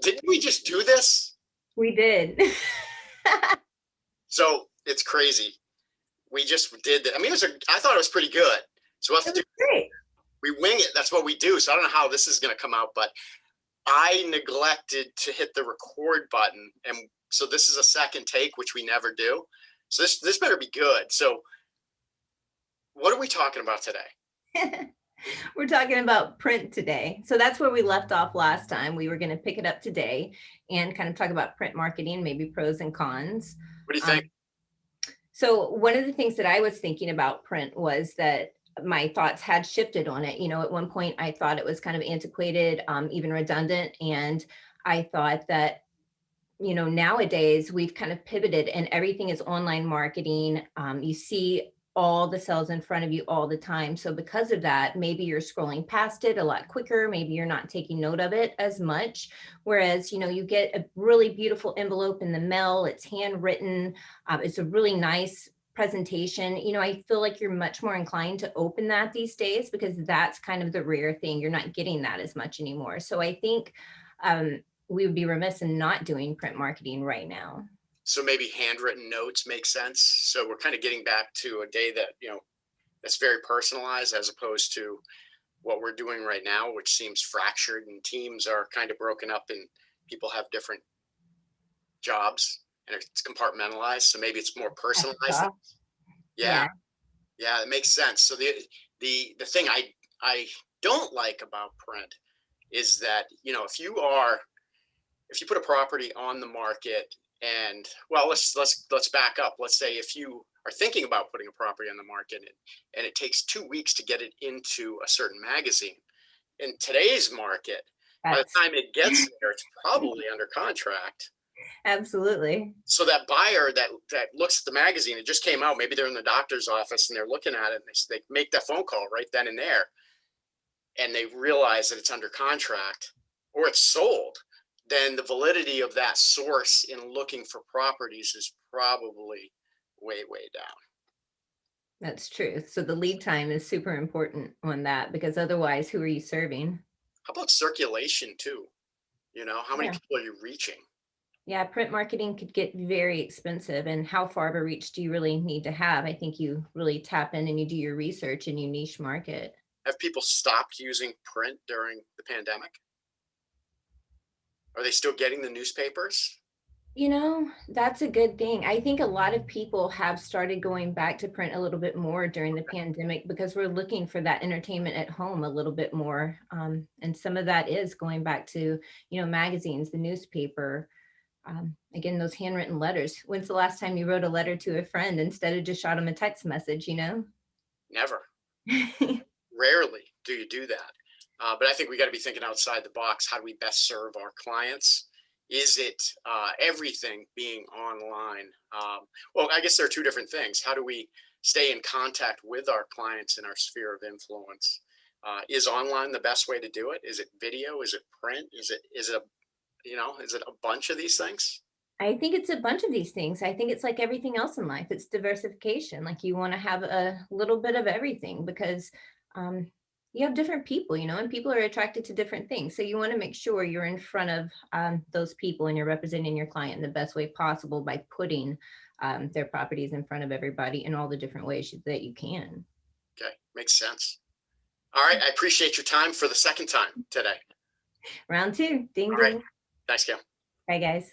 Didn't we just do this? We did. So it's crazy. We just did that. I mean, I thought it was pretty good. So we'll have It to was great. we wing it. That's what we do. So I don't know how this is going to come out, but I neglected to hit the record button. And so this is a second take, which we never do. So this better be good. So what are we talking about today? We're talking about print today. So that's where we left off last time. We were going to pick it up today and kind of talk about print marketing, maybe pros and cons. What do you think? So one of the things that I was thinking about print was that my thoughts had shifted on it. At one point I thought it was kind of antiquated, even redundant. And I thought that, nowadays we've kind of pivoted and everything is online marketing. You see all the cells in front of you all the time. So because of that, maybe you're scrolling past it a lot quicker. Maybe you're not taking note of it as much. Whereas, you get a really beautiful envelope in the mail, it's handwritten. It's a really nice presentation. I feel like you're much more inclined to open that these days because that's kind of the rare thing. You're not getting that as much anymore. So I think we would be remiss in not doing print marketing right now. So maybe handwritten notes make sense. So we're kind of getting back to a day that, that's very personalized as opposed to what we're doing right now, which seems fractured and teams are kind of broken up and people have different jobs and it's compartmentalized. So maybe it's more personalized. Yeah. Yeah, it makes sense. So the thing I don't like about print is that, if you put a property on the market and let's back up. Let's say if you are thinking about putting a property on the market and it takes 2 weeks to get it into a certain magazine. In today's market, by the time it gets there, it's probably under contract. Absolutely. So that buyer that looks at the magazine, it just came out, maybe they're in the doctor's office and they're looking at it and they make that phone call right then and there. And they realize that it's under contract or it's sold. Then the validity of that source in looking for properties is probably way, way down. That's true. So the lead time is super important on that because otherwise, who are you serving? How about circulation too? How many people are you reaching? Yeah, print marketing could get very expensive. And how far of a reach do you really need to have? I think you really tap in and you do your research and you niche market. Have people stopped using print during the pandemic? Are they still getting the newspapers? That's a good thing. I think a lot of people have started going back to print a little bit more during the pandemic because we're looking for that entertainment at home a little bit more. And some of that is going back to, magazines, the newspaper. Again, those handwritten letters. When's the last time you wrote a letter to a friend instead of just shot them a text message, Never. Rarely do you do that. But I think we got to be thinking outside the box. How do we best serve our clients? Is it everything being online? Well, I guess there are two different things. How do we stay in contact with our clients in our sphere of influence? Is online the best way to do it? Is it video? Is it print? Is it a bunch of these things? I think it's a bunch of these things. I think it's like everything else in life. It's diversification. Like you want to have a little bit of everything because you have different people, and people are attracted to different things. So you want to make sure you're in front of those people and you're representing your client in the best way possible by putting their properties in front of everybody in all the different ways that you can. Okay, makes sense. All right, I appreciate your time for the second time today. Round two, ding, All ding. right. Thanks, Gail. Bye, guys.